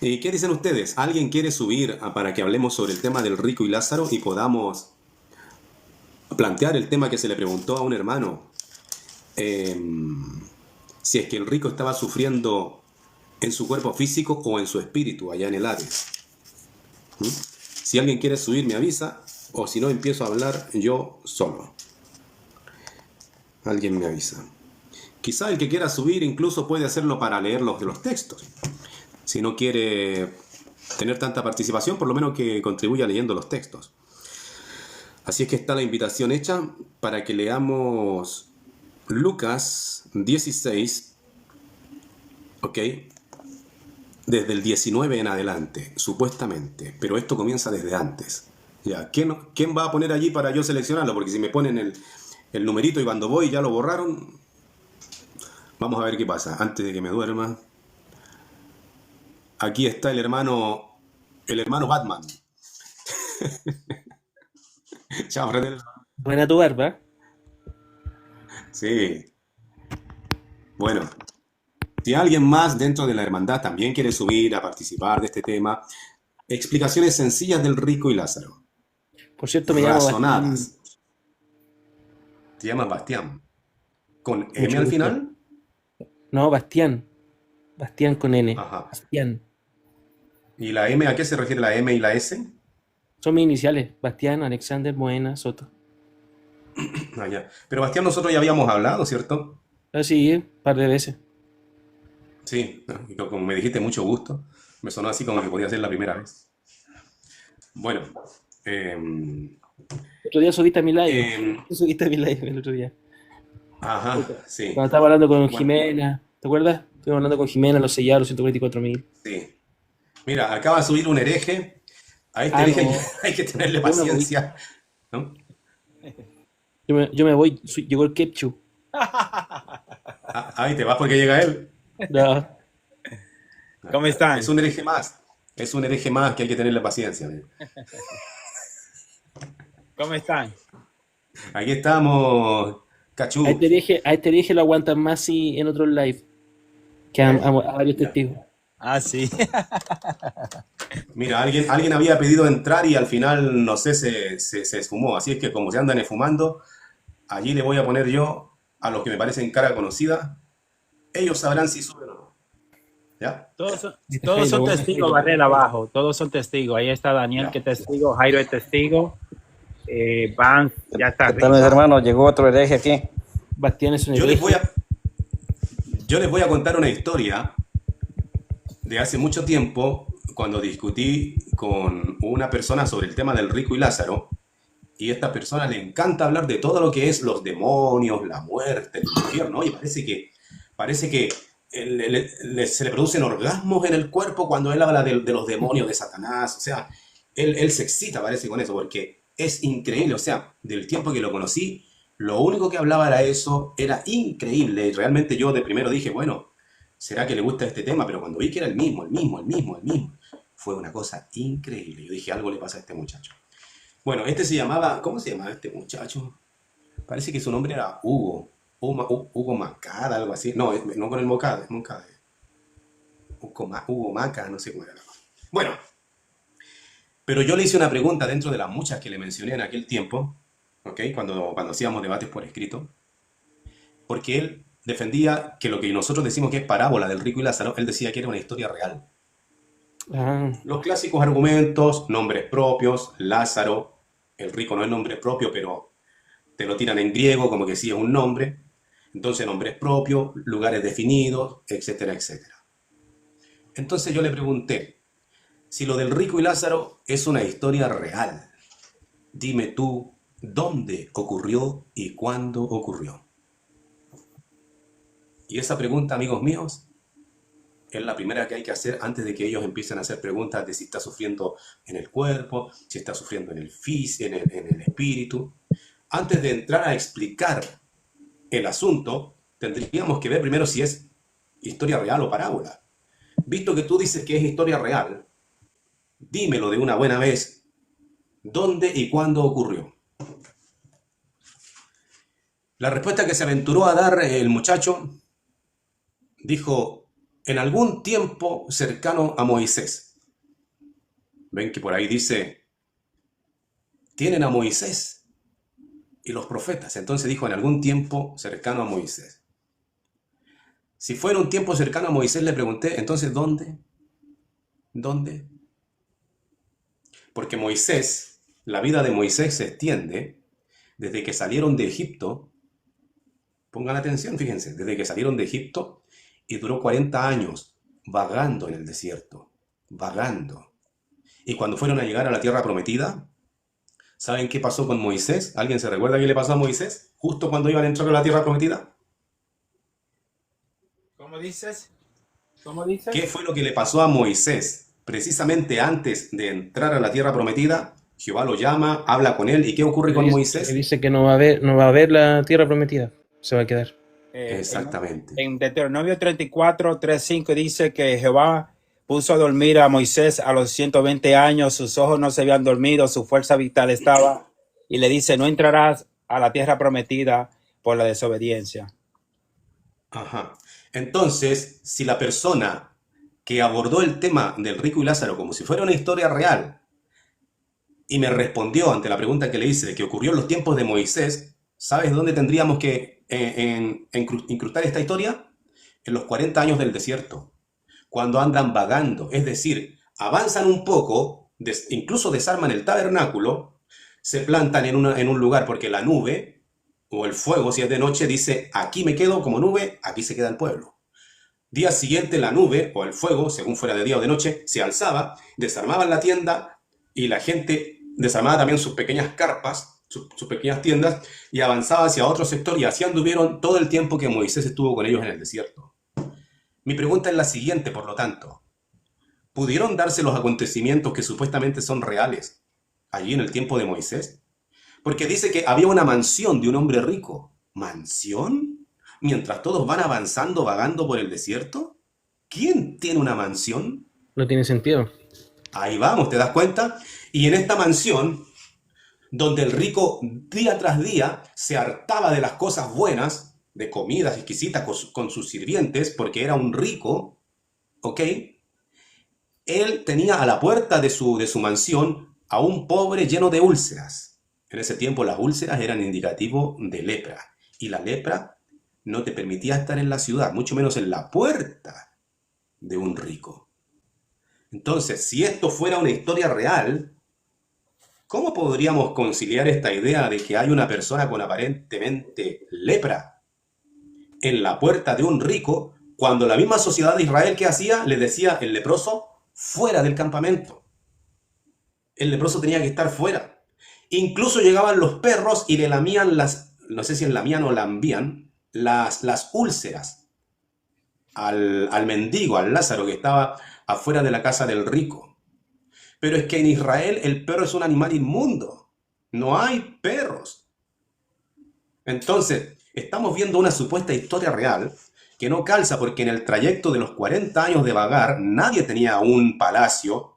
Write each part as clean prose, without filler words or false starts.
¿Qué dicen ustedes? ¿Alguien quiere subir para que hablemos sobre el tema del rico y Lázaro y podamos plantear el tema que se le preguntó a un hermano? Si es que el rico estaba sufriendo en su cuerpo físico o en su espíritu, allá en el Hades. Si alguien quiere subir, me avisa, o si no, empiezo a hablar yo solo. Alguien me avisa. Quizá el que quiera subir incluso puede hacerlo para leer los textos. Si no quiere tener tanta participación, por lo menos que contribuya leyendo los textos. Así es que está la invitación hecha para que leamos Lucas 16, ¿ok? Desde el 19 en adelante, supuestamente, pero esto comienza desde antes. Ya, ¿quién va a poner allí para yo seleccionarlo? Porque si me ponen el numerito y cuando voy ya lo borraron, vamos a ver qué pasa, antes de que me duerma. Aquí está el hermano Batman. Chao, Fredel. Buena tu barba. Sí, bueno, si alguien más dentro de la hermandad también quiere subir a participar de este tema, explicaciones sencillas del rico y Lázaro, Por cierto, me llamo Bastián. razonadas. Te llamas Bastián. ¿Con M Mucho al gusto. final? No, Bastián. Bastián con N. Ajá. Bastián. ¿Y la M a qué se refiere la M y la S? Son mis iniciales. Bastián, Alexander, Moena, Soto. Ah, ya. Pero Bastián, nosotros ya habíamos hablado, ¿cierto? Así, un par de veces. Sí, ¿no? Y como me dijiste, mucho gusto. Me sonó así como que podía ser la primera vez. Bueno, em, El otro día subiste a mi live. em, Subiste a mi live el otro día. ajá, sí. Cuando estaba hablando con Bueno, Jimena. ¿Te acuerdas? Estuvimos hablando con Jimena, los sellados, los 144.000. sí. Mira, acaba de subir un hereje. A este Ah, hereje no. hay que tenerle Yo me voy. paciencia, ¿no? Yo me voy. Llegó el ketchup. Ah, ahí te vas porque llega él. No. ¿Cómo Es están? un hereje más. Es un hereje más que hay que tenerle paciencia. Mira. ¿Cómo están? Aquí estamos, Cachú. A este hereje lo aguantan más si en otros live. Que a varios Ya. testigos. Ah, sí. Mira, alguien había pedido entrar y al final, no sé, se esfumó. Así es que como se andan esfumando, allí le voy a poner yo a los que me parecen cara conocida. Ellos sabrán si suben o no. ¿Ya? Todos son, Dice todos Jairo, son bueno, testigos, Jairo. Barrera abajo. Todos son testigos. Ahí está Daniel, que Ya. es testigo. Jairo es testigo. Vance ya está ¿Qué tal, mis arriba. hermanos? Llegó otro hereje aquí. Bastián es un Yo les voy hereje. a, yo les voy a contar una historia de hace mucho tiempo cuando discutí con una persona sobre el tema del rico y Lázaro. Y a esta persona le encanta hablar de todo lo que es los demonios, la muerte, el infierno. Oye, parece que se le producen orgasmos en el cuerpo cuando él habla de los demonios de Satanás. O sea, él se excita, parece, con eso, porque es increíble. O sea, del tiempo que lo conocí, lo único que hablaba era eso, era increíble. Y realmente yo de primero dije, bueno, ¿será que le gusta este tema? Pero cuando vi que era el mismo, fue una cosa increíble. Yo dije, algo le pasa a este muchacho. Bueno, este se llamaba, ¿cómo se llamaba este muchacho? Parece que su nombre era Hugo. Hugo Macada, algo así. No, no con el Mocada, es Mocada. Hugo Maca, no sé cómo era la cosa. Bueno, pero yo le hice una pregunta dentro de las muchas que le mencioné en aquel tiempo, ¿ok? Cuando hacíamos debates por escrito, porque él defendía que lo que nosotros decimos que es parábola del rico y Lázaro, él decía que era una historia real. Ah, Los clásicos argumentos, nombres propios, Lázaro, el rico no es nombre propio, pero te lo tiran en griego como que sí es un nombre. Entonces nombres propios, lugares definidos, etcétera, etcétera. Entonces yo le pregunté, si lo del rico y Lázaro es una historia real, dime tú dónde ocurrió y cuándo ocurrió. Y esa pregunta, amigos míos, es la primera que hay que hacer antes de que ellos empiecen a hacer preguntas de si está sufriendo en el cuerpo, si está sufriendo en el físico, en el espíritu. Antes de entrar a explicar el asunto, tendríamos que ver primero si es historia real o parábola. Visto que tú dices que es historia real, dímelo de una buena vez, ¿dónde y cuándo ocurrió? La respuesta que se aventuró a dar el muchacho dijo, en algún tiempo cercano a Moisés. Ven que por ahí dice, tienen a Moisés y los profetas. Entonces dijo, en algún tiempo cercano a Moisés. Si fuera un tiempo cercano a Moisés, le pregunté, entonces, ¿dónde? ¿Dónde? Porque Moisés, la vida de Moisés se extiende desde que salieron de Egipto. Pongan atención, fíjense, desde que salieron de Egipto y duró 40 años vagando en el desierto, vagando. Y cuando fueron a llegar a la tierra prometida, ¿saben qué pasó con Moisés? ¿Alguien se recuerda qué le pasó a Moisés justo cuando iban a entrar a la tierra prometida? ¿Cómo dices? ¿Cómo ¿Qué dices? fue lo que le pasó a Moisés? Precisamente antes de entrar a la tierra prometida, Jehová lo llama, habla con él. ¿Y qué ocurre con Le Moisés? dice que no va a haber la tierra prometida, se va a quedar. Exactamente. En Deuteronomio 34, 3, 5 dice que Jehová puso a dormir a Moisés a los 120 años, sus ojos no se habían dormido, su fuerza vital estaba, y le dice, no entrarás a la tierra prometida por la desobediencia. Ajá. Entonces, si la persona que abordó el tema del rico y Lázaro como si fuera una historia real y me respondió ante la pregunta que le hice de que ocurrió en los tiempos de Moisés, ¿sabes dónde tendríamos que incrustar esta historia? En los 40 años del desierto, cuando andan vagando, es decir, avanzan un poco, incluso desarman el tabernáculo, se plantan en un lugar porque la nube o el fuego, si es de noche, dice, aquí me quedo como nube, aquí se queda el pueblo. Día siguiente la nube o el fuego, según fuera de día o de noche, se alzaba, desarmaban la tienda y la gente desarmaba también sus pequeñas carpas, sus pequeñas tiendas, y avanzaba hacia otro sector y así anduvieron todo el tiempo que Moisés estuvo con ellos en el desierto. Mi pregunta es la siguiente, por lo tanto. ¿Pudieron darse los acontecimientos que supuestamente son reales allí en el tiempo de Moisés? Porque dice que había una mansión de un hombre rico. ¿Mansión? Mientras todos van avanzando, vagando por el desierto. ¿Quién tiene una mansión? No tiene sentido. Ahí vamos, ¿te das cuenta? Y en esta mansión, donde el rico día tras día se hartaba de las cosas buenas, de comidas exquisitas con sus sirvientes, porque era un rico, ¿ok? Él tenía a la puerta de su mansión a un pobre lleno de úlceras. En ese tiempo las úlceras eran indicativo de lepra. Y la lepra no te permitía estar en la ciudad, mucho menos en la puerta de un rico. Entonces, si esto fuera una historia real, ¿cómo podríamos conciliar esta idea de que hay una persona con aparentemente lepra en la puerta de un rico, cuando la misma sociedad de Israel que hacía le decía el leproso fuera del campamento? El leproso tenía que estar fuera. Incluso llegaban los perros y le lamían no sé si lamían o lambían, las úlceras al mendigo, al Lázaro que estaba afuera de la casa del rico. Pero es que en Israel el perro es un animal inmundo. No hay perros. Entonces, estamos viendo una supuesta historia real que no calza porque en el trayecto de los 40 años de vagar nadie tenía un palacio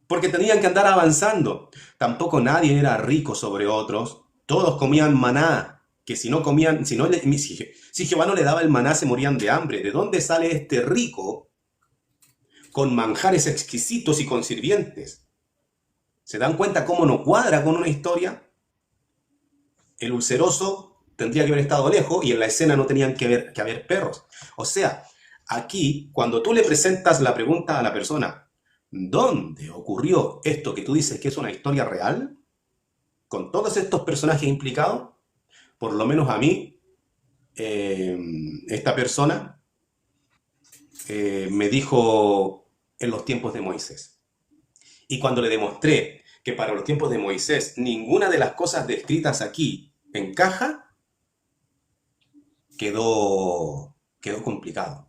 porque tenían que andar avanzando. Tampoco nadie era rico sobre otros. Todos comían maná, que si no comían, si Jehová no le daba el maná se morían de hambre. ¿De dónde sale este rico con manjares exquisitos y con sirvientes? ¿Se dan cuenta cómo no cuadra con una historia? El ulceroso tendría que haber estado lejos y en la escena no tenían que haber perros. O sea, aquí, cuando tú le presentas la pregunta a la persona, ¿dónde ocurrió esto que tú dices que es una historia real? Con todos estos personajes implicados, por lo menos a mí, esta persona me dijo en los tiempos de Moisés. Y cuando le demostré que para los tiempos de Moisés ninguna de las cosas descritas aquí encaja, quedó complicado.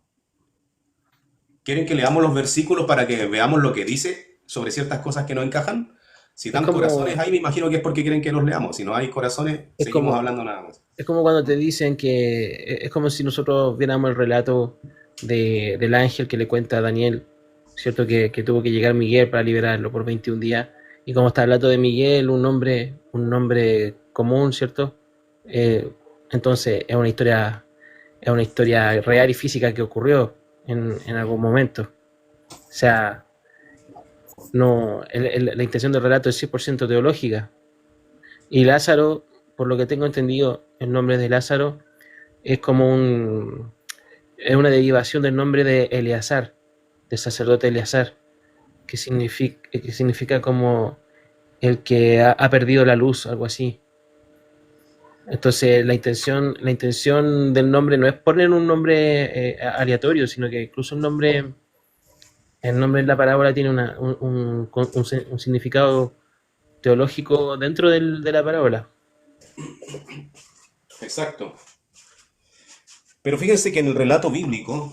¿Quieren que leamos los versículos para que veamos lo que dice sobre ciertas cosas que no encajan? Si Es dan corazones como, ahí, me imagino que es porque quieren que los leamos. Si no hay corazones, es seguimos como, hablando nada más. es como cuando te dicen que es como si nosotros viéramos el relato del ángel que le cuenta a Daniel, ¿cierto? Que tuvo que llegar Miguel para liberarlo por 21 días. Y como está el relato de Miguel, un nombre común, ¿cierto? Eh, entonces es una historia real y física que ocurrió. en algún momento. O sea, no, la intención del relato es 100% teológica. Y Lázaro, por lo que tengo entendido, el nombre de Lázaro es como es una derivación del nombre de Eleazar, del sacerdote Eleazar, que significa como el que ha perdido la luz, algo así. Entonces la intención del nombre no es poner un nombre aleatorio, sino que incluso el nombre en la parábola tiene un significado teológico dentro de la parábola. Exacto. Pero fíjense que en el relato bíblico,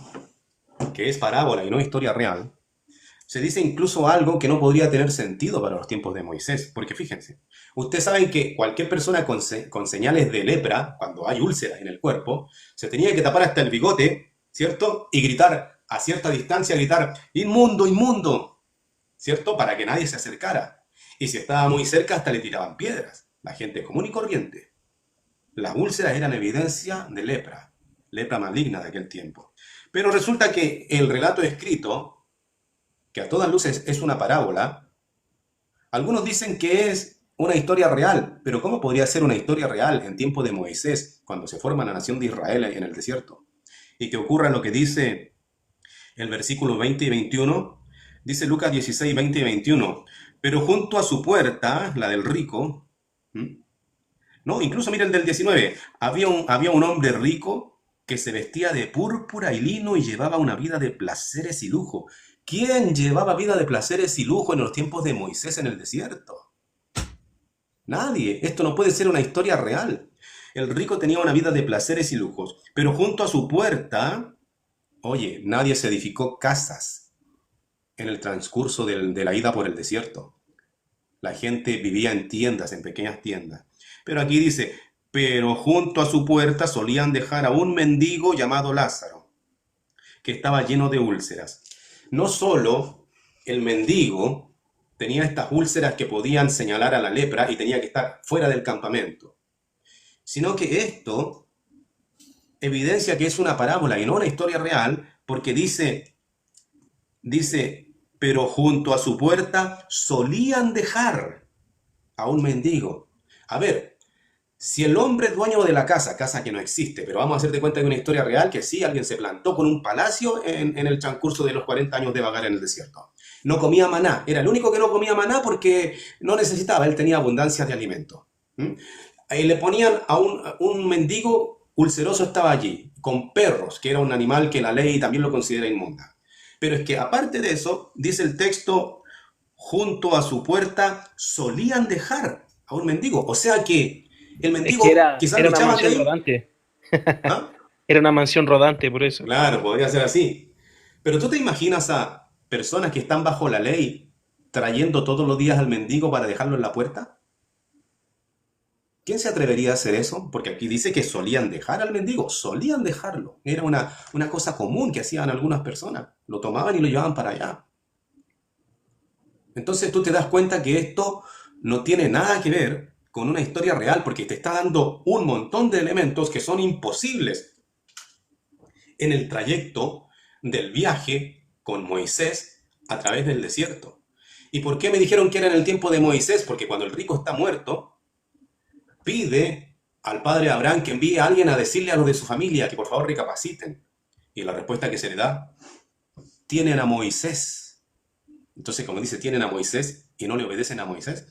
que es parábola y no historia real, se dice incluso algo que no podría tener sentido para los tiempos de Moisés. Porque fíjense, ustedes saben que cualquier persona con señales de lepra, cuando hay úlceras en el cuerpo, se tenía que tapar hasta el bigote, ¿cierto? Y gritar a cierta distancia, gritar, inmundo, inmundo, ¿cierto? Para que nadie se acercara. Y si estaba muy cerca, hasta le tiraban piedras. La gente común y corriente. Las úlceras eran evidencia de lepra maligna de aquel tiempo. Pero resulta que el relato escrito, que a todas luces es una parábola, algunos dicen que es una historia real, pero ¿cómo podría ser una historia real en tiempo de Moisés, cuando se forma la nación de Israel en el desierto? Y que ocurra lo que dice el versículo 20 y 21, dice Lucas 16, 20 y 21, pero junto a su puerta, la del rico, no, incluso mira el del 19, había un hombre rico que se vestía de púrpura y lino y llevaba una vida de placeres y lujo. ¿Quién llevaba vida de placeres y lujo en los tiempos de Moisés en el desierto? Nadie. Esto no puede ser una historia real. El rico tenía una vida de placeres y lujos, pero junto a su puerta, oye, nadie se edificó casas en el transcurso de la ida por el desierto. La gente vivía en tiendas, en pequeñas tiendas. Pero aquí dice, pero junto a su puerta solían dejar a un mendigo llamado Lázaro, que estaba lleno de úlceras. No solo el mendigo tenía estas úlceras que podían señalar a la lepra y tenía que estar fuera del campamento, sino que esto evidencia que es una parábola y no una historia real, porque dice, pero junto a su puerta solían dejar a un mendigo. A ver, si el hombre es dueño de la casa que no existe, pero vamos a hacerte cuenta de una historia real, que sí, alguien se plantó con un palacio en el transcurso de los 40 años de vagar en el desierto. No comía maná, era el único que no comía maná porque no necesitaba, él tenía abundancia de alimento. Ahí le ponían a un mendigo ulceroso, estaba allí, con perros, que era un animal que la ley también lo considera inmunda. Pero es que aparte de eso, dice el texto, junto a su puerta solían dejar a un mendigo. O sea que el Es que mendigo quizás lo era una echaban de mansión ahí. rodante. ¿Ah? Era una mansión rodante, por eso. Claro, podría ser así. Pero tú te imaginas a personas que están bajo la ley trayendo todos los días al mendigo para dejarlo en la puerta. ¿Quién se atrevería a hacer eso? Porque aquí dice que solían dejar al mendigo, solían dejarlo. Era una cosa común que hacían algunas personas. Lo tomaban y lo llevaban para allá. Entonces tú te das cuenta que esto no tiene nada que ver con una historia real, porque te está dando un montón de elementos que son imposibles en el trayecto del viaje con Moisés a través del desierto. ¿Y por qué me dijeron que era en el tiempo de Moisés? Porque cuando el rico está muerto, pide al padre Abraham que envíe a alguien a decirle a los de su familia que por favor recapaciten. Y la respuesta que se le da, tienen a Moisés. Entonces, como dice, tienen a Moisés y no le obedecen a Moisés.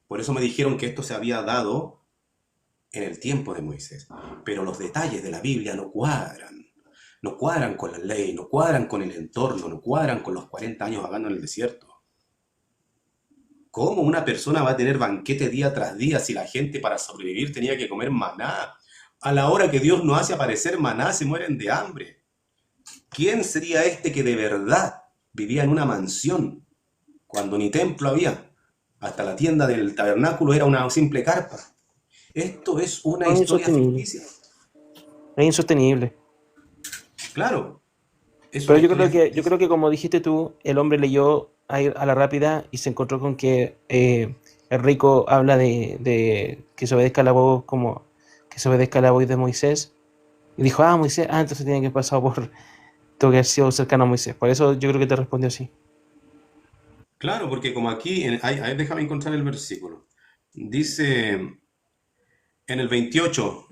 Por eso me dijeron que esto se había dado en el tiempo de Moisés. Pero los detalles de la Biblia no cuadran. No cuadran con la ley, no cuadran con el entorno, no cuadran con los 40 años vagando en el desierto. ¿Cómo una persona va a tener banquete día tras día si la gente para sobrevivir tenía que comer maná? A la hora que Dios no hace aparecer maná, se mueren de hambre. ¿Quién sería este que de verdad vivía en una mansión cuando ni templo había? Hasta la tienda del tabernáculo era una simple carpa. Esto es una Es historia insostenible. ficticia. Es insostenible. Claro, es Pero una historia yo ficticia. creo que como dijiste tú, el hombre leyó a la rápida y se encontró con que el rico habla de que se obedezca la voz que se obedezca la voz de Moisés. Y dijo, Moisés, entonces tiene que haber pasado tengo que haber sido cercano a Moisés. Por eso yo creo que te respondió así. Claro, porque como aquí, déjame encontrar el versículo. Dice en el 28,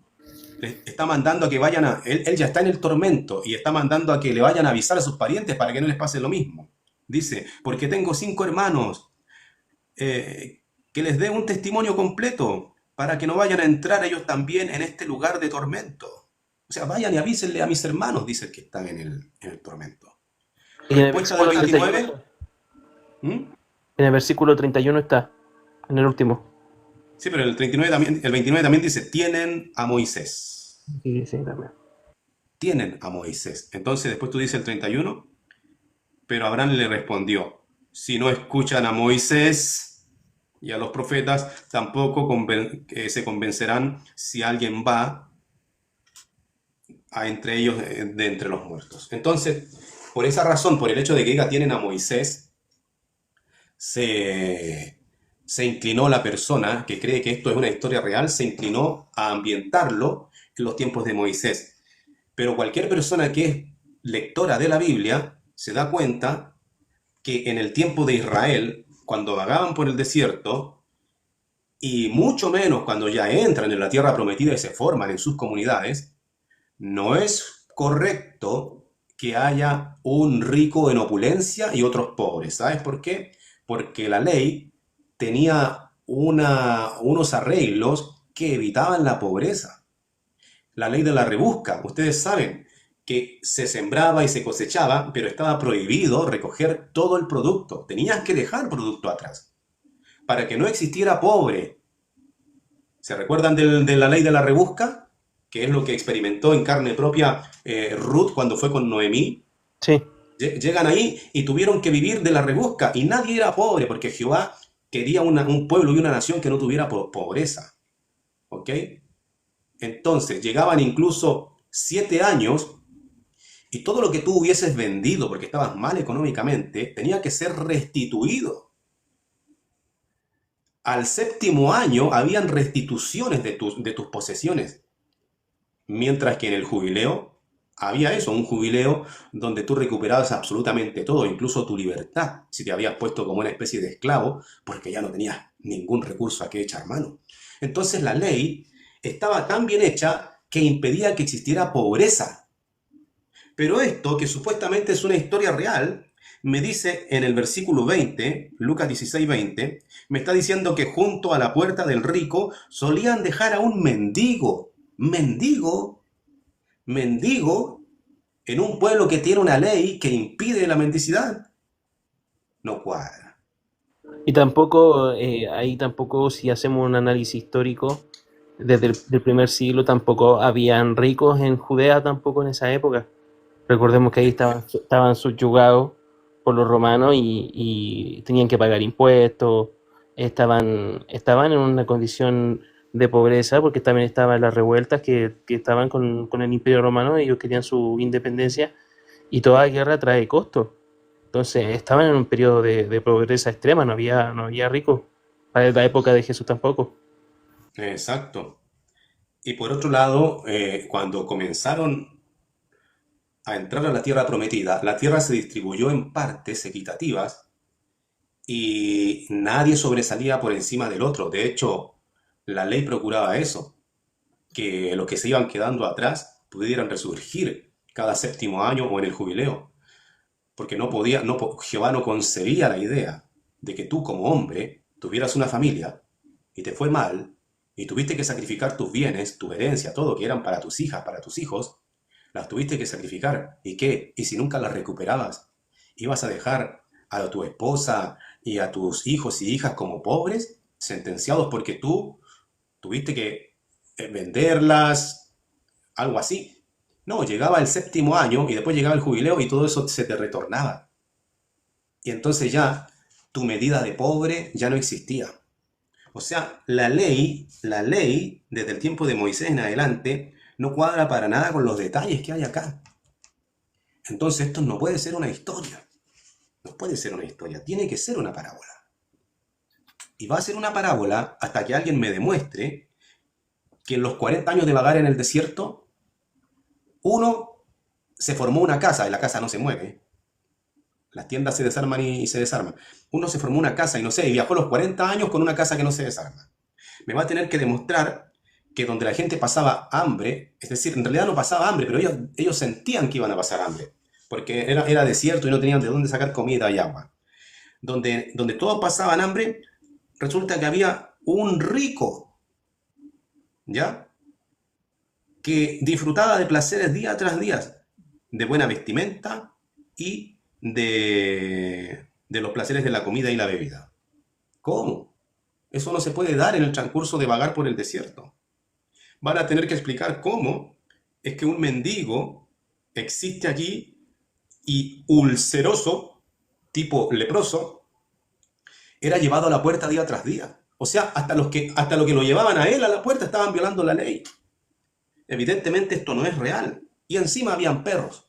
le está mandando a que vayan él ya está en el tormento y está mandando a que le vayan a avisar a sus parientes para que no les pase lo mismo. Dice, porque tengo 5 hermanos, que les dé un testimonio completo para que no vayan a entrar ellos también en este lugar de tormento. O sea, vayan y avísenle a mis hermanos, dice el que están en el tormento. Y en el Respuesta del versículo 31 29. está. ¿Mm? En el versículo 31 está. En el último. Sí, pero el 39 también, el 29 también dice, tienen a Moisés. Sí, sí, también. Tienen a Moisés. Entonces después tú dices el 31, pero Abraham le respondió, si no escuchan a Moisés y a los profetas, tampoco se convencerán si alguien va a entre ellos de entre los muertos. Entonces, por esa razón, por el hecho de que diga tienen a Moisés, se inclinó la persona que cree que esto es una historia real, se inclinó a ambientarlo en los tiempos de Moisés. Pero cualquier persona que es lectora de la Biblia se da cuenta que en el tiempo de Israel, cuando vagaban por el desierto, y mucho menos cuando ya entran en la tierra prometida y se forman en sus comunidades, no es correcto que haya un rico en opulencia y otros pobres. ¿Sabes por qué? Porque la ley tenía unos arreglos que evitaban la pobreza. La ley de la rebusca, ustedes saben que se sembraba y se cosechaba, pero estaba prohibido recoger todo el producto. Tenías que dejar producto atrás para que no existiera pobre. ¿Se recuerdan de la ley de la rebusca? Que es lo que experimentó en carne propia Ruth cuando fue con Noemí. Sí. Llegan ahí y tuvieron que vivir de la rebusca y nadie era pobre porque Jehová quería un pueblo y una nación que no tuviera pobreza. ¿Ok? Entonces llegaban incluso 7 años y todo lo que tú hubieses vendido porque estabas mal económicamente tenía que ser restituido. Al 7º año habían restituciones de tus posesiones. Mientras que en el jubileo había eso, un jubileo donde tú recuperabas absolutamente todo, incluso tu libertad, si te habías puesto como una especie de esclavo, porque ya no tenías ningún recurso a que echar mano. Entonces la ley estaba tan bien hecha que impedía que existiera pobreza. Pero esto, que supuestamente es una historia real, me dice en el versículo 20, Lucas 16, 20, me está diciendo que junto a la puerta del rico solían dejar a un mendigo. Mendigo, mendigo, en un pueblo que tiene una ley que impide la mendicidad. No cuadra. Y tampoco, ahí tampoco, si hacemos un análisis histórico, desde el primer siglo tampoco habían ricos en Judea tampoco en esa época. Recordemos que ahí estaban subyugados por los romanos y tenían que pagar impuestos, estaban en una condición de pobreza porque también estaban las revueltas que estaban con el Imperio Romano, ellos querían su independencia y toda guerra trae costos. Entonces estaban en un periodo de pobreza extrema, no había ricos, para la época de Jesús tampoco. Exacto. Y por otro lado, cuando comenzaron a entrar a la tierra prometida, la tierra se distribuyó en partes equitativas y nadie sobresalía por encima del otro. De hecho, la ley procuraba eso, que los que se iban quedando atrás pudieran resurgir cada 7º año o en el jubileo, porque Jehová no concebía la idea de que tú como hombre tuvieras una familia y te fue mal y tuviste que sacrificar tus bienes, tu herencia, todo que eran para tus hijas, para tus hijos, las tuviste que sacrificar. ¿Y qué? ¿Y si nunca las recuperabas? ¿Ibas a dejar a tu esposa y a tus hijos y hijas como pobres, sentenciados porque tú tuviste que venderlas, algo así? No, llegaba el 7º año y después llegaba el jubileo y todo eso se te retornaba. Y entonces ya tu medida de pobre ya no existía. O sea, la ley, desde el tiempo de Moisés en adelante, no cuadra para nada con los detalles que hay acá. Entonces esto no puede ser una historia. No puede ser una historia, tiene que ser una parábola. Y va a ser una parábola hasta que alguien me demuestre que en los 40 años de vagar en el desierto, uno se formó una casa y la casa no se mueve. Las tiendas se desarman y se desarman. Uno se formó una casa y no sé, y viajó a los 40 años con una casa que no se desarma. Me va a tener que demostrar que donde la gente pasaba hambre, es decir, en realidad no pasaba hambre, pero ellos sentían que iban a pasar hambre, porque era desierto y no tenían de dónde sacar comida y agua. Donde todos pasaban hambre, resulta que había un rico, ¿ya? Que disfrutaba de placeres día tras día, de buena vestimenta y de los placeres de la comida y la bebida. ¿Cómo? Eso no se puede dar en el transcurso de vagar por el desierto. Van a tener que explicar cómo es que un mendigo existe allí y ulceroso, tipo leproso, era llevado a la puerta día tras día. O sea, hasta los que lo llevaban a él a la puerta estaban violando la ley. Evidentemente esto no es real. Y encima habían perros.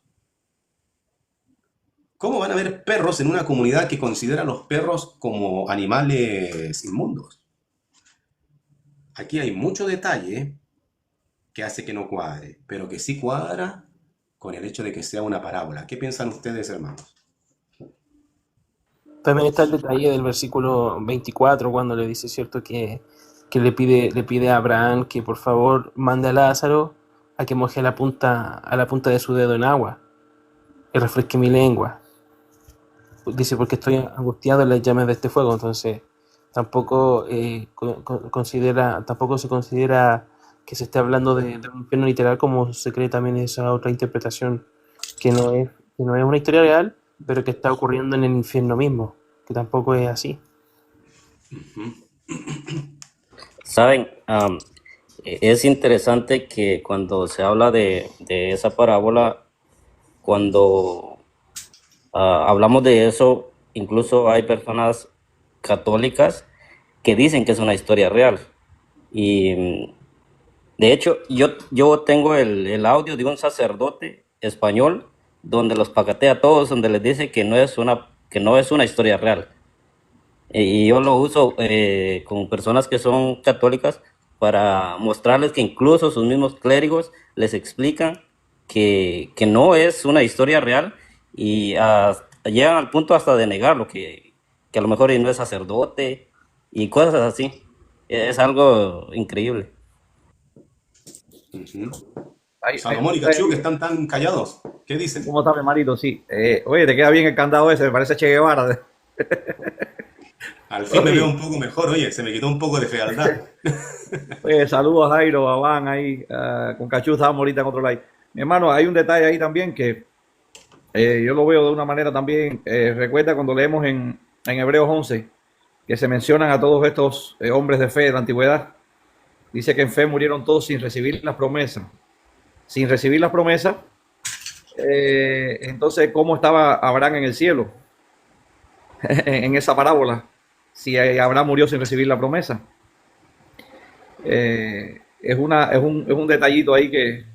¿Cómo van a haber perros en una comunidad que considera a los perros como animales inmundos? Aquí hay mucho detalle que hace que no cuadre, pero que sí cuadra con el hecho de que sea una parábola. ¿Qué piensan ustedes, hermanos? También está el detalle del versículo 24, cuando le dice, ¿cierto?, que le pide a Abraham que por favor mande a Lázaro a que moje a la punta de su dedo en agua y refresque mi lengua. Dice, porque estoy angustiado en las llamas de este fuego. Entonces tampoco tampoco se considera que se esté hablando de un infierno literal, como se cree también esa otra interpretación, que no es una historia real, pero que está ocurriendo en el infierno mismo, que tampoco es así. Saben, es interesante que cuando se habla de esa parábola, cuando hablamos de eso, incluso hay personas católicas que dicen que es una historia real. Y de hecho, yo tengo el audio de un sacerdote español donde los pacatea a todos, donde les dice que no es una historia real. Y yo lo uso con personas que son católicas para mostrarles que incluso sus mismos clérigos les explican que no es una historia real, y llegan al punto hasta de negarlo, que a lo mejor no es sacerdote y cosas así. Es algo increíble. Salomón y Cachú, que están tan callados. ¿Qué dicen? ¿Cómo está mi marito? Sí. Oye, te queda bien el candado ese, me parece Che Guevara. Al fin me veo un poco mejor, oye, se me quitó un poco de fealdad. Oye, saludos a Jairo, a Van ahí, con Cachú estábamos ahorita en otro live. Mi hermano, hay un detalle ahí también que yo lo veo de una manera también. Recuerda cuando leemos en Hebreos 11 que se mencionan a todos estos hombres de fe de la antigüedad. Dice que en fe murieron todos sin recibir las promesas. Sin recibir las promesas, entonces, ¿cómo estaba Abraham en el cielo? En esa parábola, si Abraham murió sin recibir la promesa. Es un detallito ahí que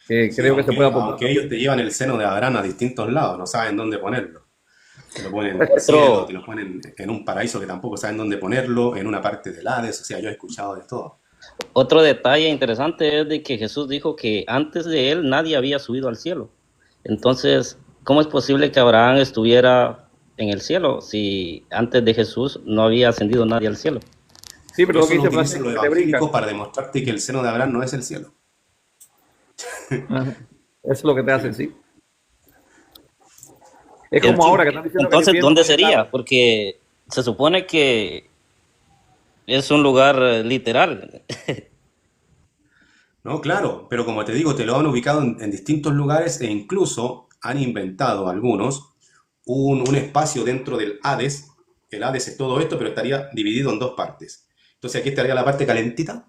Sí, creo que se puede aportar. aunque ellos te llevan el seno de Abraham a distintos lados, no saben dónde ponerlo. Te lo ponen en el cielo, te lo ponen en un paraíso que tampoco saben dónde ponerlo, en una parte del Hades, o sea, yo he escuchado de todo. Otro detalle interesante es de que Jesús dijo que antes de él nadie había subido al cielo. Entonces, ¿cómo es posible que Abraham estuviera en el cielo si antes de Jesús no había ascendido nadie al cielo? Sí, pero lo Eso que lo dice utilizan Francisco, los que te brinca. evangélicos para demostrarte que el seno de Abraham no es el cielo. Ajá. Eso es lo que te hacen, sí. Es como ahora que están diciendo que el Entonces, infierno ¿dónde no está. sería? Porque se supone que es un lugar literal. No, claro, pero como te digo, te lo han ubicado en distintos lugares e incluso han inventado algunos un espacio dentro del Hades. El Hades es todo esto, pero estaría dividido en dos partes. Entonces aquí estaría la parte calentita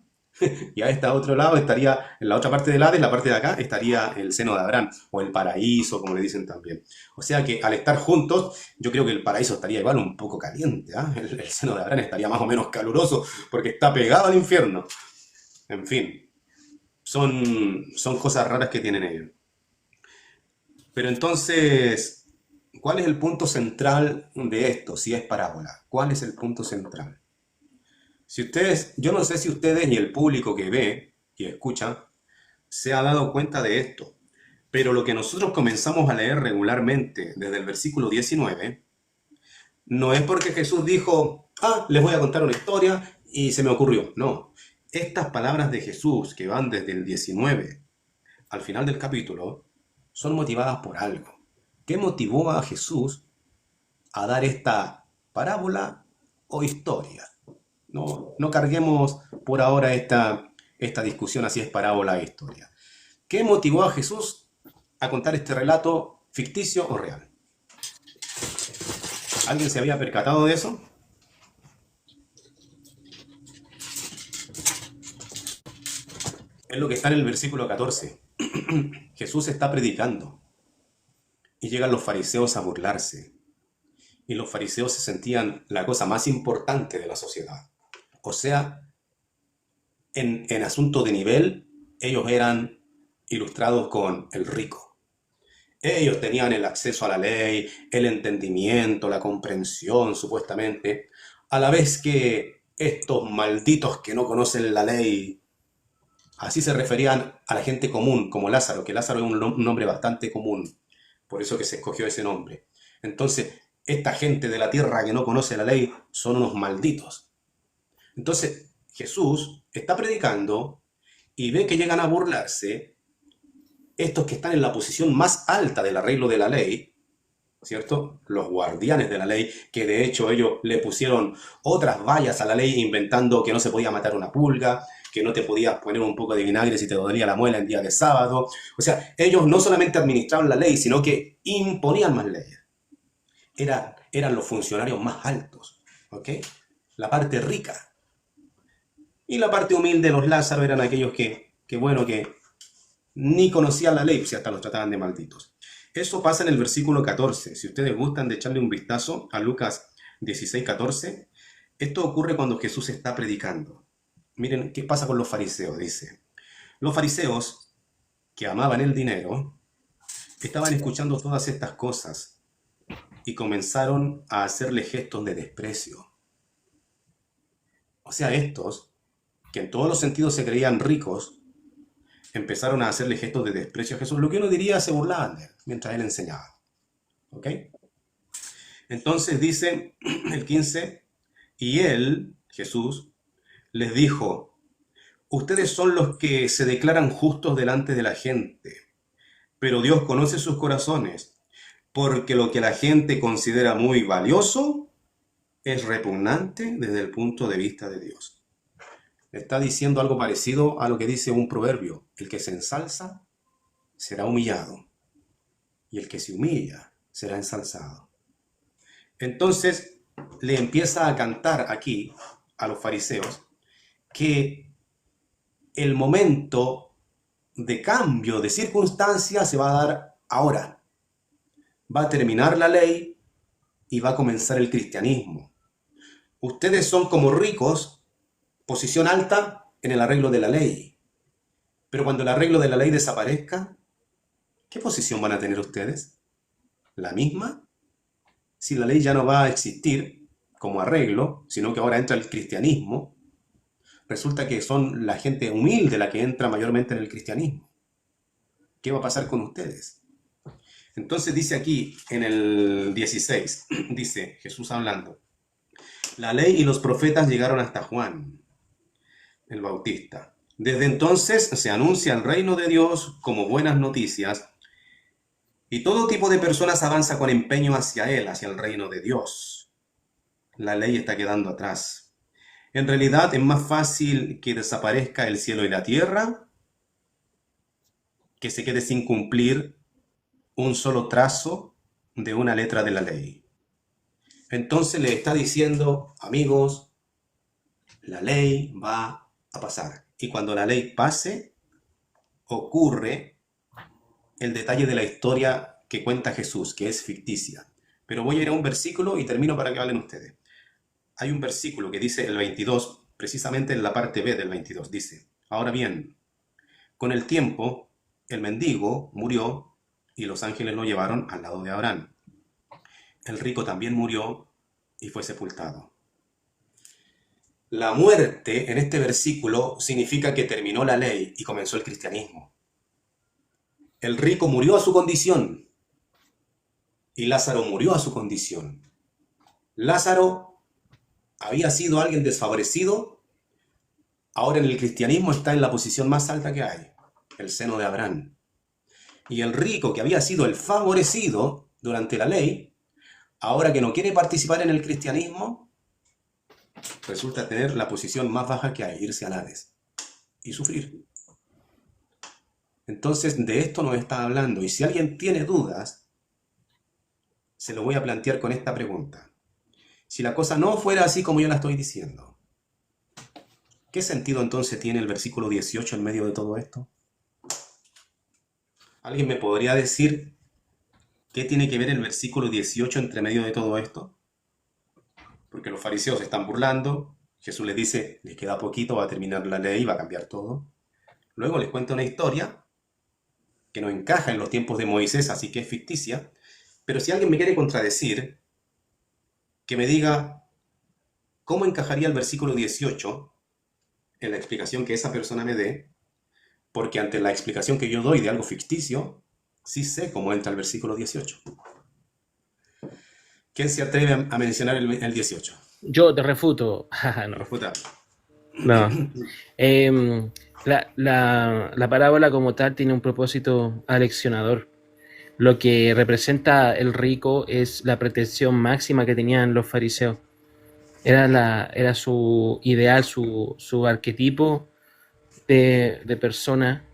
y a este otro lado estaría, en la otra parte del Hades, la parte de acá, estaría el seno de Abraham o el paraíso, como le dicen también. O sea que al estar juntos, yo creo que el paraíso estaría igual un poco caliente, ¿ah? El seno de Abraham estaría más o menos caluroso porque está pegado al infierno. En fin, son cosas raras que tienen ellos. Pero entonces, ¿cuál es el punto central de esto, si es parábola? ¿Cuál es el punto central? Si ustedes, yo no sé si ustedes y el público que ve y escucha se ha dado cuenta de esto. Pero lo que nosotros comenzamos a leer regularmente desde el versículo 19 no es porque Jesús dijo, les voy a contar una historia y se me ocurrió. No, estas palabras de Jesús que van desde el 19 al final del capítulo son motivadas por algo. ¿Qué motivó a Jesús a dar esta parábola o historia? No carguemos por ahora esta discusión si es parábola o historia. ¿Qué motivó a Jesús a contar este relato ficticio o real? ¿Alguien se había percatado de eso? Es lo que está en el versículo 14. Jesús está predicando y llegan los fariseos a burlarse. Y los fariseos se sentían la cosa más importante de la sociedad. O sea, en asunto de nivel, ellos eran ilustrados con el rico. Ellos tenían el acceso a la ley, el entendimiento, la comprensión, supuestamente, a la vez que estos malditos que no conocen la ley, así se referían a la gente común, como Lázaro, que Lázaro es un nombre bastante común, por eso que se escogió ese nombre. Entonces, esta gente de la tierra que no conoce la ley son unos malditos. Entonces, Jesús está predicando y ve que llegan a burlarse estos que están en la posición más alta del arreglo de la ley, ¿cierto? Los guardianes de la ley, que de hecho ellos le pusieron otras vallas a la ley inventando que no se podía matar una pulga, que no te podías poner un poco de vinagre si te dolía la muela en día de sábado. O sea, ellos no solamente administraban la ley, sino que imponían más leyes. Eran los funcionarios más altos, ¿ok? La parte rica. Y la parte humilde, los Lázaros, eran aquellos que ni conocían la ley, pues hasta los trataban de malditos. Eso pasa en el versículo 14. Si ustedes gustan de echarle un vistazo a Lucas 16:14, esto ocurre cuando Jesús está predicando. Miren qué pasa con los fariseos, dice. Los fariseos, que amaban el dinero, estaban escuchando todas estas cosas y comenzaron a hacerle gestos de desprecio. O sea, estos, que en todos los sentidos se creían ricos, empezaron a hacerle gestos de desprecio a Jesús. Lo que uno diría, se burlaban de él mientras él enseñaba. ¿Ok? Entonces dice el 15, y él, Jesús, les dijo, ustedes son los que se declaran justos delante de la gente, pero Dios conoce sus corazones, porque lo que la gente considera muy valioso es repugnante desde el punto de vista de Dios. Está diciendo algo parecido a lo que dice un proverbio. El que se ensalza será humillado, y el que se humilla será ensalzado. Entonces le empieza a cantar aquí a los fariseos que el momento de cambio de circunstancia se va a dar ahora. Va a terminar la ley y va a comenzar el cristianismo. Ustedes son como ricos, posición alta en el arreglo de la ley. Pero cuando el arreglo de la ley desaparezca, ¿qué posición van a tener ustedes? ¿La misma? Si la ley ya no va a existir como arreglo, sino que ahora entra el cristianismo, resulta que son la gente humilde la que entra mayormente en el cristianismo. ¿Qué va a pasar con ustedes? Entonces dice aquí en el 16, dice Jesús hablando, la ley y los profetas llegaron hasta Juan, el Bautista. Desde entonces se anuncia el reino de Dios como buenas noticias y todo tipo de personas avanza con empeño hacia él, hacia el reino de Dios. La ley está quedando atrás. En realidad es más fácil que desaparezca el cielo y la tierra que se quede sin cumplir un solo trazo de una letra de la ley. Entonces le está diciendo, amigos, la ley va a pasar. Y cuando la ley pase, ocurre el detalle de la historia que cuenta Jesús, que es ficticia. Pero voy a ir a un versículo y termino para que hablen ustedes. Hay un versículo que dice el 22, precisamente en la parte B del 22, dice, ahora bien, con el tiempo, el mendigo murió y los ángeles lo llevaron al lado de Abraham. El rico también murió y fue sepultado. La muerte en este versículo significa que terminó la ley y comenzó el cristianismo. El rico murió a su condición y Lázaro murió a su condición. Lázaro había sido alguien desfavorecido, ahora en el cristianismo está en la posición más alta que hay, el seno de Abraham. Y el rico, que había sido el favorecido durante la ley, ahora que no quiere participar en el cristianismo, resulta tener la posición más baja que hay, irse al Hades y sufrir. Entonces, de esto nos está hablando. Y si alguien tiene dudas, se lo voy a plantear con esta pregunta. Si la cosa no fuera así como yo la estoy diciendo, ¿qué sentido entonces tiene el versículo 18 en medio de todo esto? ¿Alguien me podría decir qué tiene que ver el versículo 18 entre medio de todo esto? Porque los fariseos se están burlando. Jesús les dice, les queda poquito, va a terminar la ley, va a cambiar todo. Luego les cuenta una historia que no encaja en los tiempos de Moisés, así que es ficticia. Pero si alguien me quiere contradecir, que me diga cómo encajaría el versículo 18 en la explicación que esa persona me dé, porque ante la explicación que yo doy de algo ficticio, sí sé cómo entra el versículo 18. ¿Quién se atreve a mencionar el 18? Yo te refuto. No. Refuta. No. La parábola como tal tiene un propósito aleccionador. Lo que representa el rico es la pretensión máxima que tenían los fariseos. Era su ideal, su arquetipo de persona.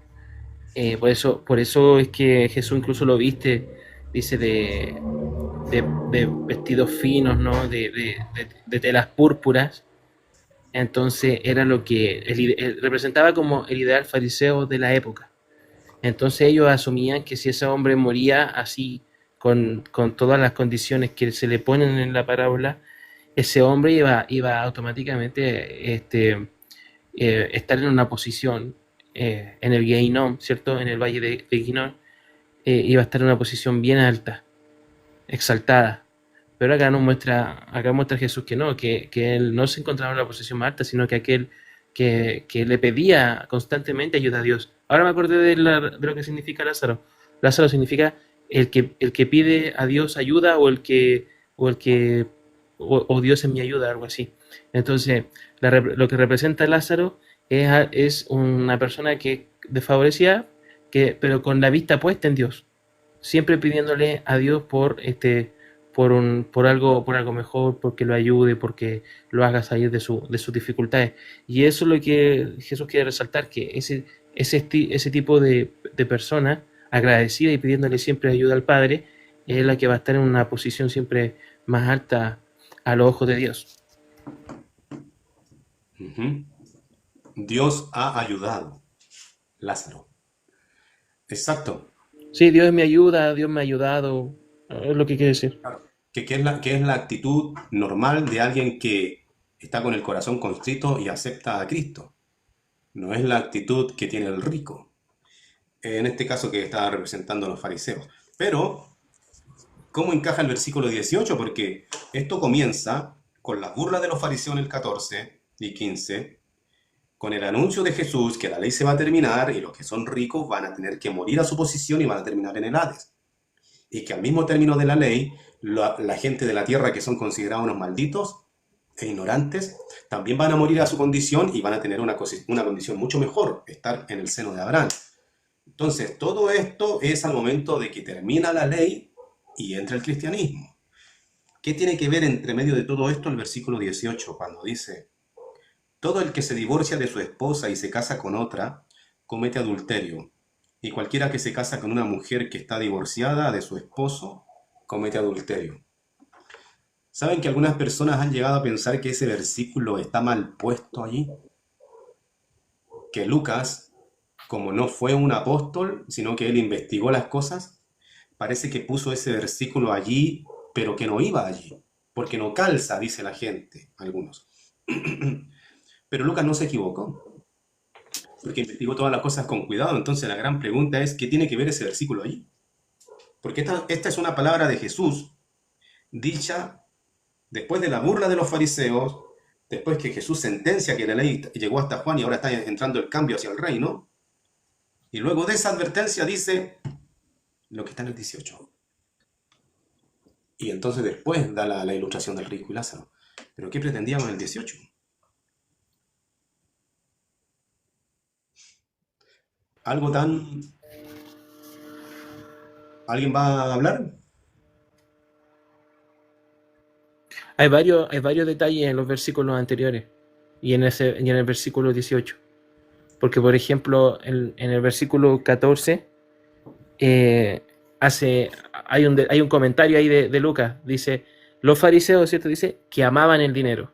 Por eso es que Jesús incluso lo viste, dice, de vestidos finos, ¿no? De telas púrpuras. Entonces era lo que representaba como el ideal fariseo de la época. Entonces ellos asumían que si ese hombre moría así, con todas las condiciones que se le ponen en la parábola, ese hombre iba automáticamente estar en una posición en el Geinom, ¿cierto? En el valle de Geinom, iba a estar en una posición bien alta, exaltada. Pero acá muestra Jesús que no, que él no se encontraba en la posición más alta, sino que aquel que le pedía constantemente ayuda a Dios. Ahora me acordé de lo que significa Lázaro. Lázaro significa el que pide a Dios ayuda, o Dios es mi ayuda, algo así. Entonces, lo que representa Lázaro es una persona que desfavorecida, pero con la vista puesta en Dios, siempre pidiéndole a Dios por algo mejor, porque lo ayude, porque lo haga salir de sus dificultades. Y eso es lo que Jesús quiere resaltar, que ese tipo de persona agradecida y pidiéndole siempre ayuda al Padre es la que va a estar en una posición siempre más alta a los ojos de Dios. Uh-huh. Dios ha ayudado. Lázaro. Exacto. Sí, Dios me ayuda, Dios me ha ayudado, es lo que quiere decir. Claro. ¿Qué es la actitud normal de alguien que está con el corazón constrito y acepta a Cristo? No es la actitud que tiene el rico. En este caso que está representando a los fariseos. Pero, ¿cómo encaja el versículo 18? Porque esto comienza con la burla de los fariseos en el 14 y 15, con el anuncio de Jesús que la ley se va a terminar y los que son ricos van a tener que morir a su posición y van a terminar en el Hades. Y que al mismo término de la ley, la gente de la tierra que son considerados unos malditos e ignorantes, también van a morir a su condición y van a tener una condición mucho mejor, estar en el seno de Abraham. Entonces, todo esto es al momento de que termina la ley y entra el cristianismo. ¿Qué tiene que ver entre medio de todo esto el versículo 18, cuando dice: todo el que se divorcia de su esposa y se casa con otra, comete adulterio? Y cualquiera que se casa con una mujer que está divorciada de su esposo, comete adulterio. ¿Saben que algunas personas han llegado a pensar que ese versículo está mal puesto allí? Que Lucas, como no fue un apóstol, sino que él investigó las cosas, parece que puso ese versículo allí, pero que no iba allí, porque no calza, dice la gente, algunos. Pero Lucas no se equivocó, porque investigó todas las cosas con cuidado. Entonces la gran pregunta es, ¿qué tiene que ver ese versículo allí? Porque esta es una palabra de Jesús, dicha después de la burla de los fariseos, después que Jesús sentencia que la ley llegó hasta Juan y ahora está entrando el cambio hacia el reino. Y luego de esa advertencia dice, lo que está en el 18. Y entonces después da la ilustración del rico y Lázaro. ¿Pero qué pretendía con el 18? Algo tan... ¿Alguien va a hablar? Hay varios detalles en los versículos anteriores y en el versículo 18. Porque, por ejemplo, en el versículo 14 eh, hay un comentario ahí de Lucas. Dice, los fariseos, ¿cierto? Dice que amaban el dinero.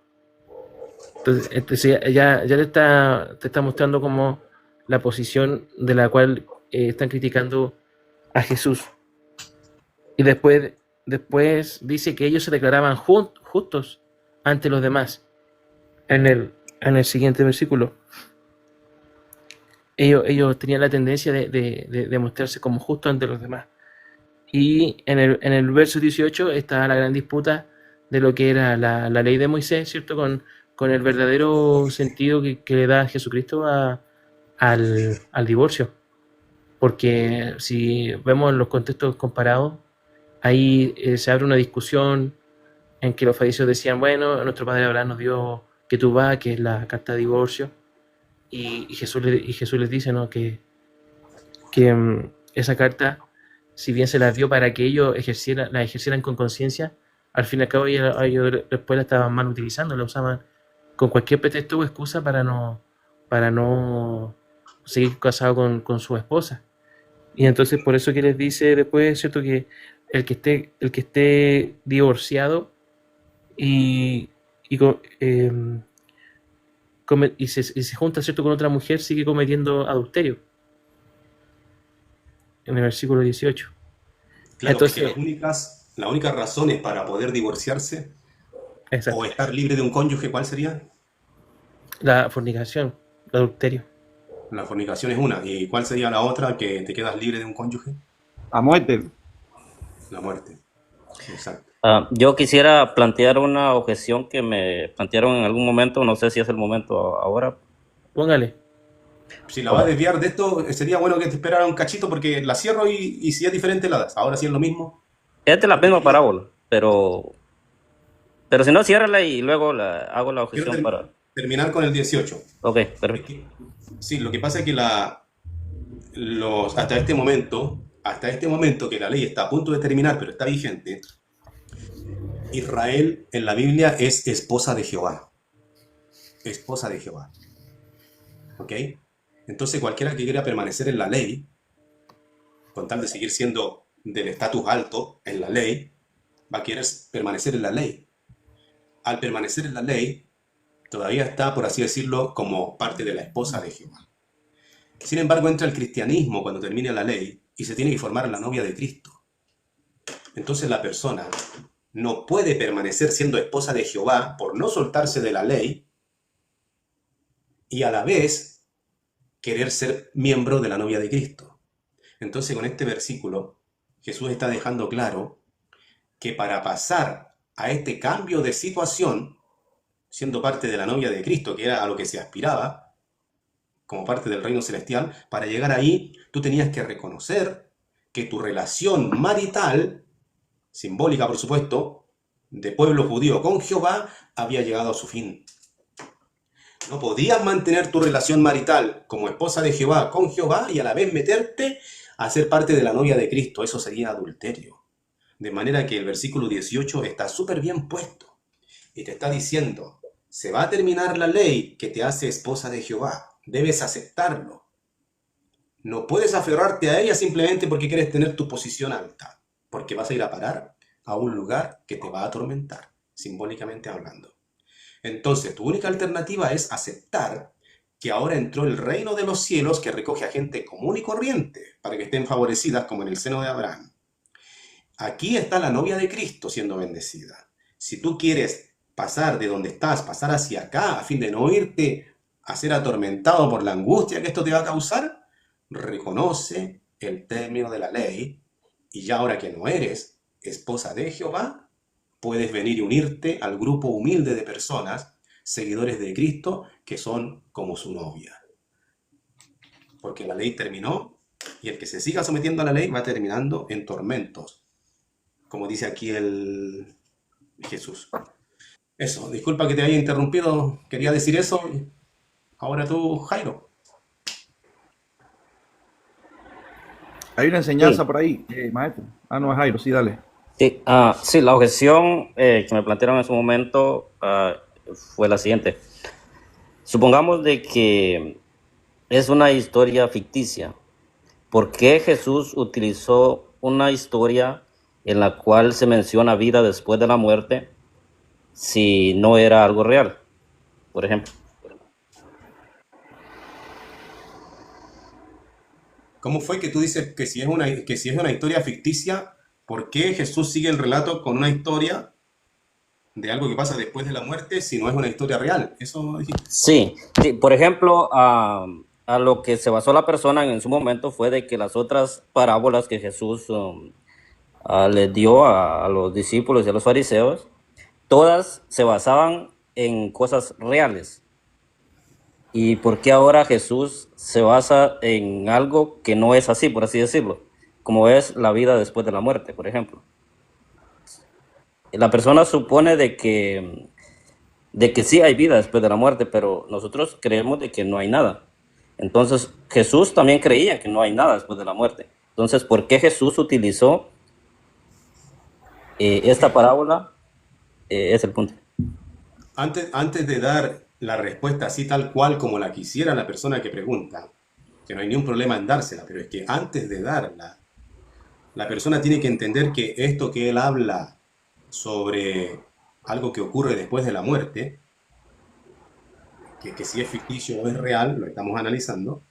Entonces ya te está mostrando como la posición de la cual están criticando a Jesús. Y después dice que ellos se declaraban justos ante los demás. En el siguiente versículo, ellos tenían la tendencia de mostrarse como justos ante los demás. Y en el verso 18 está la gran disputa de lo que era la ley de Moisés, ¿cierto? Con el verdadero sentido que le da Jesucristo al divorcio. Porque si vemos los contextos comparados, ahí se abre una discusión en que los fariseos decían, bueno, nuestro padre Abraham nos dio Ketubá, que es la carta de divorcio, y Jesús les dice, ¿no? que esa carta, si bien se la dio para que ellos la ejercieran con conciencia, al fin y al cabo ellos después la estaban mal utilizando, la usaban con cualquier pretexto o excusa para no seguir casado con su esposa. Y entonces por eso que les dice después, ¿cierto? Que el que esté divorciado y se junta, ¿cierto? Con otra mujer, sigue cometiendo adulterio, en el versículo 18. Claro, porque Entonces, las únicas razones para poder divorciarse o exacto, estar libre de un cónyuge, ¿cuál sería? la fornicación, el adulterio. La fornicación es una. ¿Y cuál sería la otra que te quedas libre de un cónyuge? A muerte. La muerte. Exacto. Yo quisiera plantear una objeción que me plantearon en algún momento, no sé si es el momento ahora. Póngale. Si la vas a desviar de esto, sería bueno que te esperara un cachito porque la cierro y si es diferente la das. Ahora sí es lo mismo. Es de la misma parábola, pero si no, ciérrala y luego hago la Quiero objeción para... terminar con el 18. Ok, Es perfecto. que- sí, lo que pasa es que hasta este momento que la ley está a punto de terminar, pero está vigente, Israel en la Biblia es esposa de Jehová. Esposa de Jehová. ¿Ok? Entonces cualquiera que quiera permanecer en la ley, con tal de seguir siendo del estatus alto en la ley, va a querer permanecer en la ley. Al permanecer en la ley, todavía está, por así decirlo, como parte de la esposa de Jehová. Sin embargo, entra el cristianismo cuando termine la ley y se tiene que formar la novia de Cristo. Entonces la persona no puede permanecer siendo esposa de Jehová por no soltarse de la ley y a la vez querer ser miembro de la novia de Cristo. Entonces con este versículo Jesús está dejando claro que para pasar a este cambio de situación, siendo parte de la novia de Cristo, que era a lo que se aspiraba, como parte del reino celestial, para llegar ahí tú tenías que reconocer que tu relación marital, simbólica por supuesto, de pueblo judío con Jehová, había llegado a su fin. No podías mantener tu relación marital como esposa de Jehová con Jehová y a la vez meterte a ser parte de la novia de Cristo. Eso sería adulterio. De manera que el versículo 18 está súper bien puesto. Y te está diciendo, se va a terminar la ley que te hace esposa de Jehová. Debes aceptarlo. No puedes aferrarte a ella simplemente porque quieres tener tu posición alta. Porque vas a ir a parar a un lugar que te va a atormentar, simbólicamente hablando. Entonces, tu única alternativa es aceptar que ahora entró el reino de los cielos que recoge a gente común y corriente para que estén favorecidas como en el seno de Abraham. Aquí está la novia de Cristo siendo bendecida. Si tú quieres pasar de donde estás, pasar hacia acá, a fin de no irte a ser atormentado por la angustia que esto te va a causar, reconoce el término de la ley y ya ahora que no eres esposa de Jehová, puedes venir y unirte al grupo humilde de personas, seguidores de Cristo, que son como su novia. Porque la ley terminó Y el que se siga sometiendo a la ley va terminando en tormentos, como dice aquí el Jesús. Eso, disculpa que te haya interrumpido, quería decir eso. Ahora tú, Jairo. Hay una enseñanza Sí, por ahí, maestro. Ah, no, es Jairo, sí, dale. sí, sí, la objeción que me plantearon en su momento fue la siguiente. Supongamos de que es una historia ficticia. ¿Por qué Jesús utilizó una historia en la cual se menciona vida después de la muerte si no era algo real, por ejemplo? ¿Cómo fue que tú dices que si es una historia ficticia, ¿por qué Jesús sigue el relato con una historia de algo que pasa después de la muerte si no es una historia real? Eso dijiste. Sí, sí, por ejemplo, a lo que se basó la persona en su momento fue de que las otras parábolas que Jesús les dio a los discípulos y a los fariseos, todas se basaban en cosas reales. ¿Y por qué ahora Jesús se basa en algo que no es así, por así decirlo? Como es la vida después de la muerte, por ejemplo. La persona supone de que sí hay vida después de la muerte, pero nosotros creemos de que no hay nada. Entonces, Jesús también creía que no hay nada después de la muerte. Entonces, ¿por qué Jesús utilizó esta parábola? Es el punto. Antes de dar la respuesta así tal cual como la quisiera la persona que pregunta, que no hay ningún problema en dársela, pero es que antes de darla, la persona tiene que entender que esto que él habla sobre algo que ocurre después de la muerte, que si es ficticio o es real, lo estamos analizando,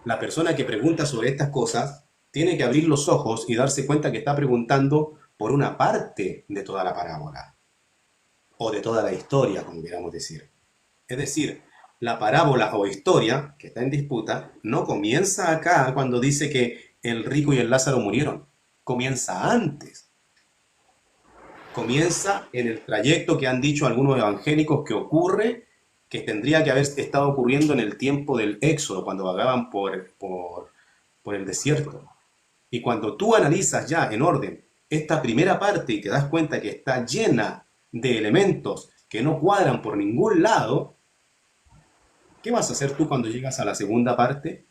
la persona que pregunta sobre estas cosas tiene que abrir los ojos y darse cuenta que está preguntando por una parte de toda la parábola, o de toda la historia, como queramos decir. Es decir, la parábola o historia que está en disputa no comienza acá cuando dice que el rico y el Lázaro murieron. Comienza antes. Comienza en el trayecto que han dicho algunos evangélicos que ocurre, que tendría que haber estado ocurriendo en el tiempo del Éxodo, cuando vagaban por el desierto. Y cuando tú analizas ya en orden esta primera parte y te das cuenta que está llena de elementos que no cuadran por ningún lado, ¿qué vas a hacer tú cuando llegas a la segunda parte?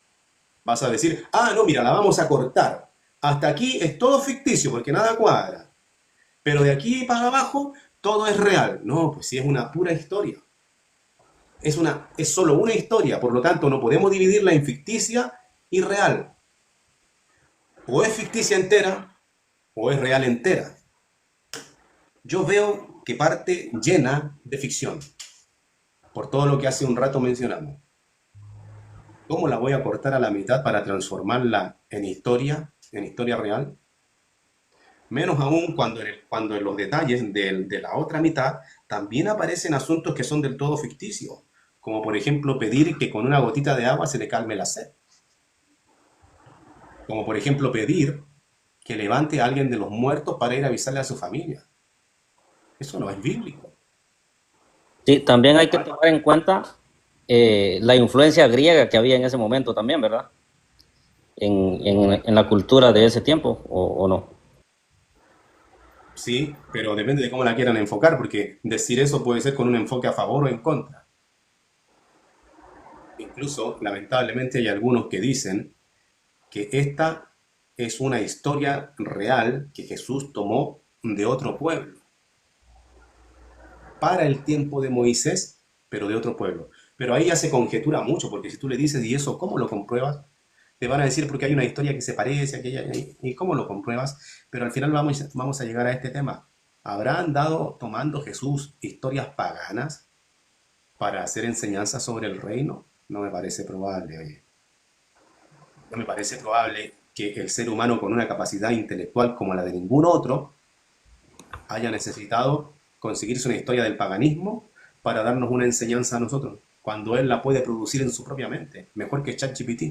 Vas a decir, no, mira, la vamos a cortar. Hasta aquí es todo ficticio porque nada cuadra. Pero de aquí para abajo todo es real. No, pues sí, es una pura historia. Es solo una historia, por lo tanto no podemos dividirla en ficticia y real. O es ficticia entera o es real entera. Yo veo que parte llena de ficción, por todo lo que hace un rato mencionamos. ¿Cómo la voy a cortar a la mitad para transformarla en historia real? Menos aún cuando en los detalles de la otra mitad también aparecen asuntos que son del todo ficticios, como por ejemplo pedir que con una gotita de agua se le calme la sed, como por ejemplo pedir que levante a alguien de los muertos para ir a avisarle a su familia. Eso no es bíblico. Sí, también hay que tomar en cuenta la influencia griega que había en ese momento también, ¿verdad? En la cultura de ese tiempo, o no. Sí, pero depende de cómo la quieran enfocar, porque decir eso puede ser con un enfoque a favor o en contra. Incluso, lamentablemente, hay algunos que dicen que esta es una historia real que Jesús tomó de otro pueblo, para el tiempo de Moisés, pero de otro pueblo. Pero ahí ya se conjetura mucho, porque si tú le dices, ¿y eso cómo lo compruebas? Te van a decir porque hay una historia que se parece a aquella, ¿y cómo lo compruebas? Pero al final vamos a llegar a este tema. ¿Habrá andado tomando Jesús historias paganas para hacer enseñanzas sobre el reino? No me parece probable, oye. No me parece probable que el ser humano con una capacidad intelectual como la de ningún otro haya necesitado conseguirse una historia del paganismo para darnos una enseñanza a nosotros, cuando él la puede producir en su propia mente, mejor que ChatGPT.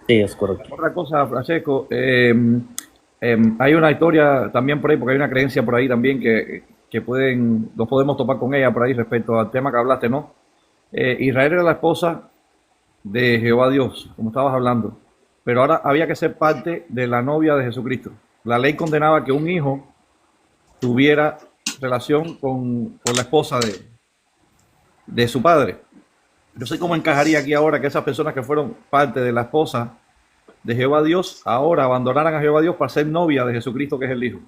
Sí, es correcto. Otra cosa, Francesco, hay una historia también por ahí, porque hay una creencia por ahí también que nos podemos topar con ella por ahí respecto al tema que hablaste, ¿no? Israel era la esposa de Jehová Dios, como estabas hablando, pero ahora había que ser parte de la novia de Jesucristo. La ley condenaba que un hijo tuviera relación con la esposa de su padre. Yo sé cómo encajaría aquí ahora que esas personas que fueron parte de la esposa de Jehová Dios ahora abandonaran a Jehová Dios para ser novia de Jesucristo, que es el Hijo.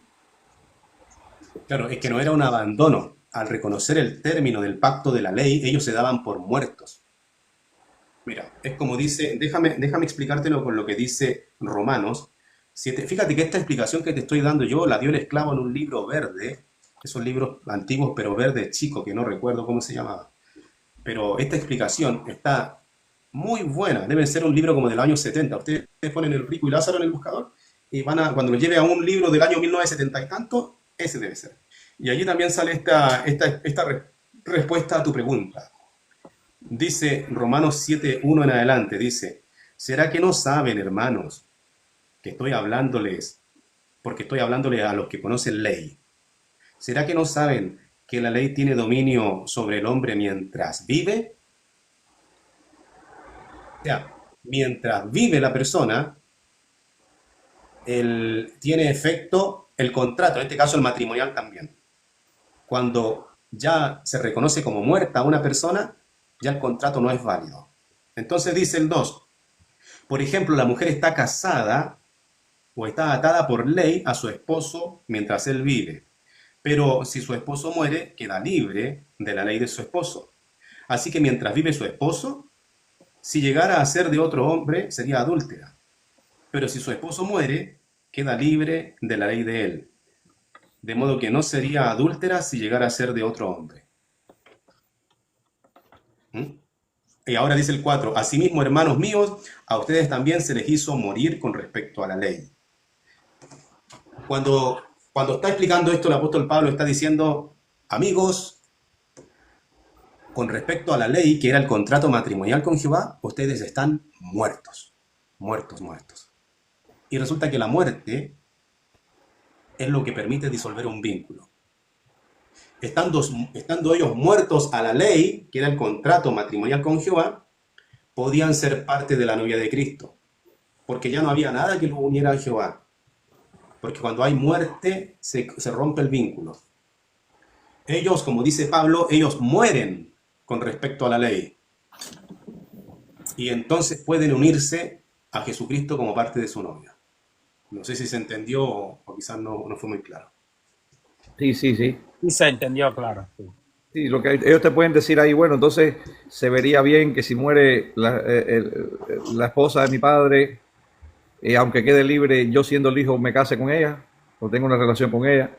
Claro, es que no era un abandono. Al reconocer el término del pacto de la ley, ellos se daban por muertos. Mira, es como dice, déjame explicártelo con lo que dice Romanos 7. Fíjate que esta explicación que te estoy dando yo la dio el esclavo en un libro verde, esos libros antiguos pero verde chico, que no recuerdo cómo se llamaba. Pero esta explicación está muy buena, debe ser un libro como del año 70. Ustedes ponen el Rico y Lázaro en el buscador y cuando lo lleve a un libro del año 1970 y tanto, ese debe ser. Y allí también sale esta respuesta a tu pregunta. Dice Romanos 7:1 en adelante, dice, ¿será que no saben, hermanos, que estoy hablándoles, porque estoy hablándoles a los que conocen ley? ¿Será que no saben que la ley tiene dominio sobre el hombre mientras vive? O sea, mientras vive la persona, tiene efecto el contrato, en este caso el matrimonial también. Cuando ya se reconoce como muerta una persona, ya el contrato no es válido. Entonces dice el 2, por ejemplo, la mujer está casada o está atada por ley a su esposo mientras él vive. Pero si su esposo muere, queda libre de la ley de su esposo. Así que mientras vive su esposo, si llegara a ser de otro hombre, sería adúltera. Pero si su esposo muere, queda libre de la ley de él. De modo que no sería adúltera si llegara a ser de otro hombre. ¿Mm? Y ahora dice el 4, asimismo, hermanos míos, a ustedes también se les hizo morir con respecto a la ley. Cuando está explicando esto, el apóstol Pablo está diciendo, amigos, con respecto a la ley, que era el contrato matrimonial con Jehová, ustedes están muertos, muertos, muertos. Y resulta que la muerte es lo que permite disolver un vínculo. Estando ellos muertos a la ley, que era el contrato matrimonial con Jehová, podían ser parte de la novia de Cristo, porque ya no había nada que los uniera a Jehová. Porque cuando hay muerte, se rompe el vínculo. Ellos, como dice Pablo, ellos mueren con respecto a la ley. Y entonces pueden unirse a Jesucristo como parte de su novia. No sé si se entendió o quizás no fue muy claro. Sí, sí, sí. Y se entendió, claro. Sí. Sí, lo que ellos te pueden decir ahí, bueno, entonces se vería bien que si muere la esposa de mi padre, aunque quede libre, yo siendo el hijo me case con ella o tengo una relación con ella.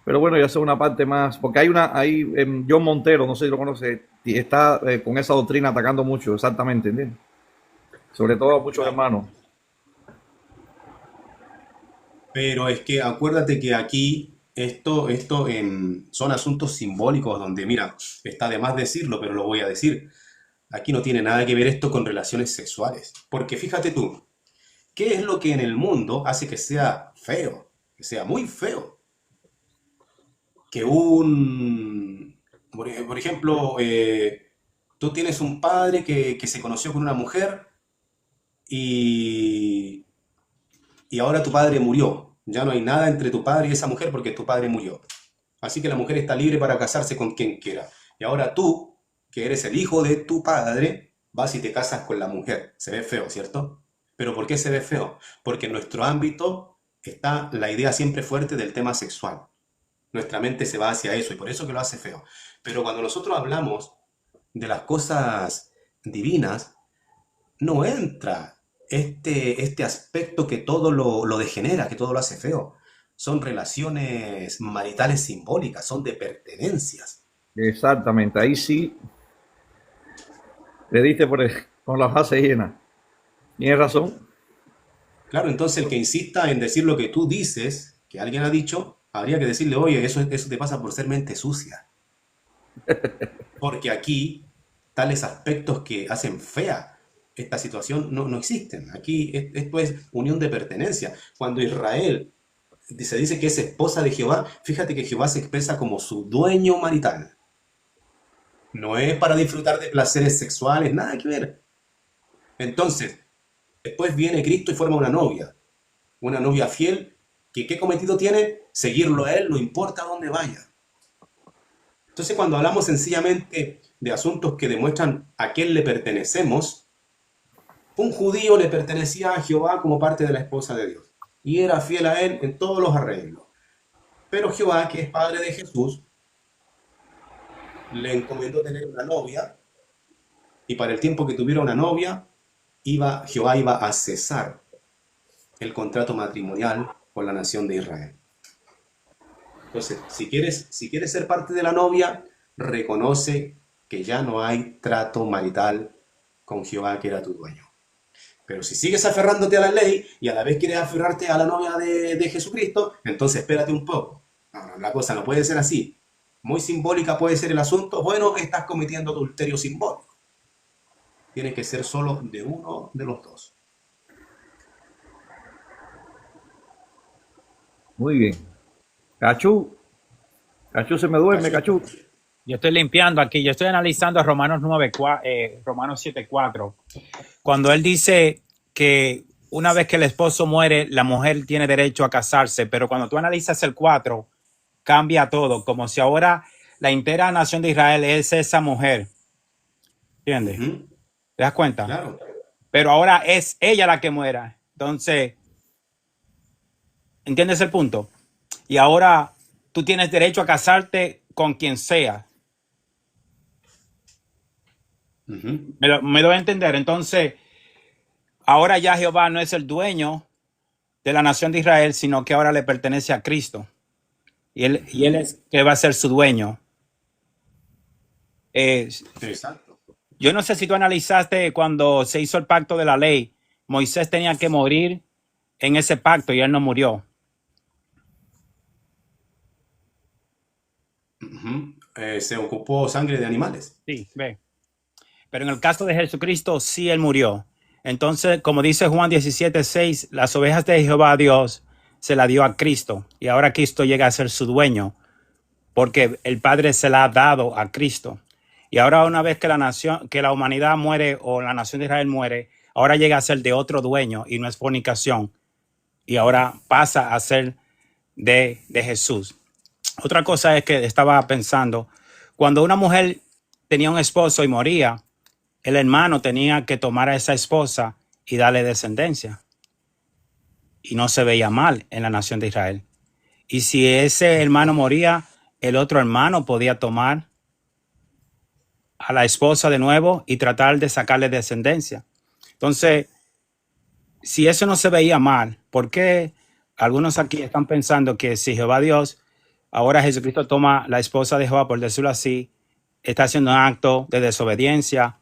Pero bueno, ya es una parte más, porque hay John Montero, no sé si lo conoce, y está con esa doctrina atacando mucho, exactamente, ¿entiendes? Sobre todo a muchos hermanos. Pero es que acuérdate que aquí esto son asuntos simbólicos donde, mira, está de más decirlo, pero lo voy a decir. Aquí no tiene nada que ver esto con relaciones sexuales. Porque fíjate tú, ¿qué es lo que en el mundo hace que sea feo? Que sea muy feo. Que por ejemplo, tú tienes un padre que se conoció con una mujer y, y ahora tu padre murió. Ya no hay nada entre tu padre y esa mujer porque tu padre murió. Así que la mujer está libre para casarse con quien quiera. Y ahora tú, que eres el hijo de tu padre, vas y te casas con la mujer. Se ve feo, ¿cierto? ¿Pero por qué se ve feo? Porque en nuestro ámbito está la idea siempre fuerte del tema sexual. Nuestra mente se va hacia eso y por eso que lo hace feo. Pero cuando nosotros hablamos de las cosas divinas, no entra este aspecto que todo lo degenera, que todo lo hace feo. Son relaciones maritales simbólicas, son de pertenencias. Exactamente, ahí sí le diste con la base llena. Tienes razón. Claro, entonces el que insista en decir lo que tú dices, que alguien ha dicho, habría que decirle, oye, eso te pasa por ser mente sucia. Porque aquí tales aspectos que hacen fea esta situación no existen. Aquí esto es unión de pertenencia. Cuando Israel se dice que es esposa de Jehová, fíjate que Jehová se expresa como su dueño marital. No es para disfrutar de placeres sexuales, nada que ver. Entonces, después viene Cristo y forma una novia fiel, que ¿qué cometido tiene? Seguirlo a Él, no importa dónde vaya. Entonces, cuando hablamos sencillamente de asuntos que demuestran a quién le pertenecemos, un judío le pertenecía a Jehová como parte de la esposa de Dios y era fiel a Él en todos los arreglos. Pero Jehová, que es padre de Jesús, le encomendó tener una novia y para el tiempo que tuviera una novia, Jehová iba a cesar el contrato matrimonial con la nación de Israel. Entonces, si quieres ser parte de la novia, reconoce que ya no hay trato marital con Jehová, que era tu dueño. Pero si sigues aferrándote a la ley y a la vez quieres aferrarte a la novia de Jesucristo, entonces espérate un poco. No, la cosa no puede ser así. Muy simbólica puede ser el asunto. Bueno, estás cometiendo adulterio simbólico. Tiene que ser solo de uno de los dos. Muy bien. Cachú, Cachú se me duerme, Cachú. Yo estoy limpiando aquí, yo estoy analizando Romanos 7:4, cuando él dice que una vez que el esposo muere, la mujer tiene derecho a casarse, pero cuando tú analizas el 4, cambia todo, como si ahora la entera nación de Israel es esa mujer. ¿Entiendes? Ujú, ¿Te das cuenta? claro. Pero ahora es ella la que muera. Entonces, ¿entiendes el punto? Y ahora tú tienes derecho a casarte con quien sea. Ujú, Me doy a entender. Entonces, ahora ya Jehová no es el dueño de la nación de Israel, sino que ahora le pertenece a Cristo. Y él es que va a ser su dueño. Eh, exacto. yo no sé si tú analizaste cuando se hizo el pacto de la ley, Moisés tenía que morir en ese pacto y él no murió. Ujú. Se ocupó sangre de animales. Sí, ve. Pero en el caso de Jesucristo, sí él murió. Entonces, como dice Juan 17:6, las ovejas de Jehová Dios se la dio a Cristo. Y ahora Cristo llega a ser su dueño, porque el Padre se la ha dado a Cristo. Y ahora una vez que la humanidad muere o la nación de Israel muere, ahora llega a ser de otro dueño y no es fornicación. Y ahora pasa a ser de Jesús. Otra cosa es que estaba pensando, cuando una mujer tenía un esposo y moría, el hermano tenía que tomar a esa esposa y darle descendencia. Y no se veía mal en la nación de Israel. Y si ese hermano moría, el otro hermano podía tomar a la esposa de nuevo y tratar de sacarle descendencia. Entonces, si eso no se veía mal, ¿por qué algunos aquí están pensando que si Jehová Dios, ahora Jesucristo toma la esposa de Jehová, por decirlo así, está haciendo un acto de desobediencia?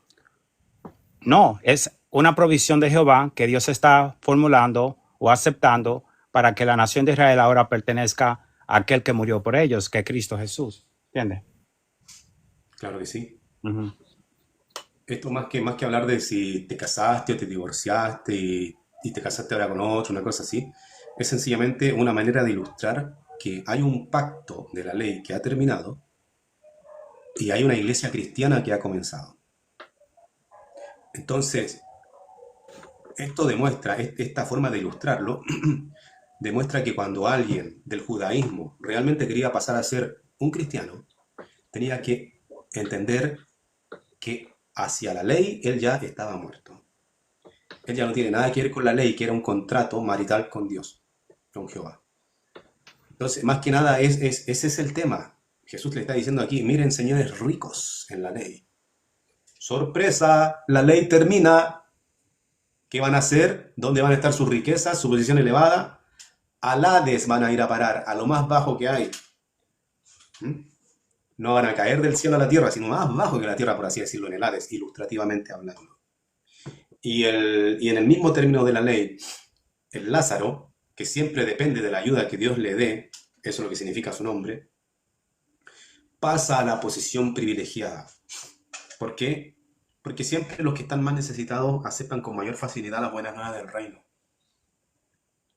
No, es una provisión de Jehová que Dios está formulando o aceptando para que la nación de Israel ahora pertenezca a aquel que murió por ellos, que es Cristo Jesús. ¿Entiendes? Claro que sí. Uh-huh. Esto más que hablar de si te casaste o te divorciaste y te casaste ahora con otro, una cosa así, es sencillamente una manera de ilustrar que hay un pacto de la ley que ha terminado y hay una iglesia cristiana que ha comenzado. Entonces, esto demuestra, esta forma de ilustrarlo, demuestra que cuando alguien del judaísmo realmente quería pasar a ser un cristiano, tenía que entender que hacia la ley él ya estaba muerto. Él ya no tiene nada que ver con la ley, que era un contrato marital con Dios, con Jehová. Entonces, más que nada, ese es el tema. Jesús le está diciendo aquí, miren, señores ricos en la ley. Sorpresa, la ley termina. ¿Qué van a hacer? ¿Dónde van a estar sus riquezas, su posición elevada? Al Hades van a ir a parar, a lo más bajo que hay. No van a caer del cielo a la tierra, sino más bajo que la tierra, por así decirlo, en el Hades, ilustrativamente hablando. Y en el mismo término de la ley, el Lázaro, que siempre depende de la ayuda que Dios le dé, eso es lo que significa su nombre, pasa a la posición privilegiada. ¿Por qué? Porque siempre los que están más necesitados aceptan con mayor facilidad las buenas nuevas del reino.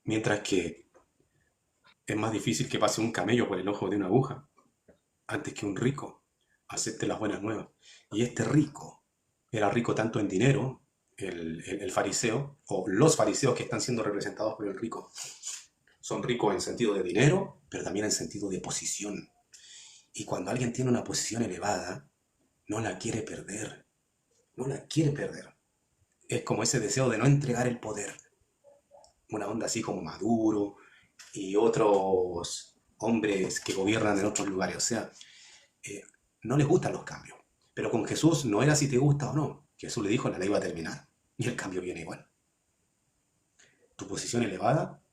Mientras que es más difícil que pase un camello por el ojo de una aguja antes que un rico acepte las buenas nuevas. Y este rico era rico tanto en dinero el fariseo o los fariseos que están siendo representados por el rico. Son ricos en sentido de dinero, pero también en sentido de posición. Y cuando alguien tiene una posición elevada, no la quiere perder. No la quiere perder. Es como ese deseo de no entregar el poder. Una onda así como Maduro y otros hombres que gobiernan en otros lugares. O sea, eh, no les gustan los cambios. Pero con Jesús no era si te gusta o no. Jesús le dijo, la ley va a terminar. Y el cambio viene igual. Tu posición elevada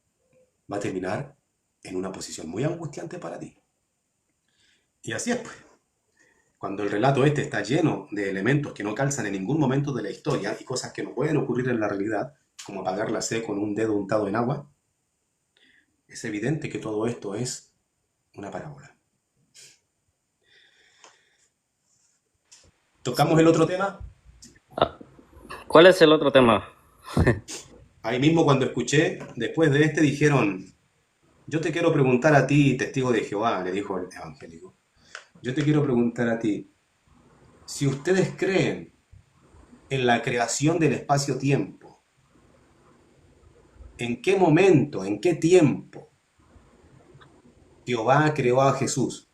va a terminar en una posición muy angustiante para ti. Y así es, pues. Cuando el relato este está lleno de elementos que no calzan en ningún momento de la historia y cosas que no pueden ocurrir en la realidad, como apagar la sed con un dedo untado en agua, es evidente que todo esto es una parábola. ¿Tocamos el otro tema? Ah, ¿cuál es el otro tema? Ahí mismo cuando escuché, después de este dijeron, yo te quiero preguntar a ti, testigo de Jehová, le dijo el evangélico, yo te quiero preguntar a ti, si ustedes creen en la creación del espacio-tiempo, ¿en qué momento, en qué tiempo Jehová creó a Jesús?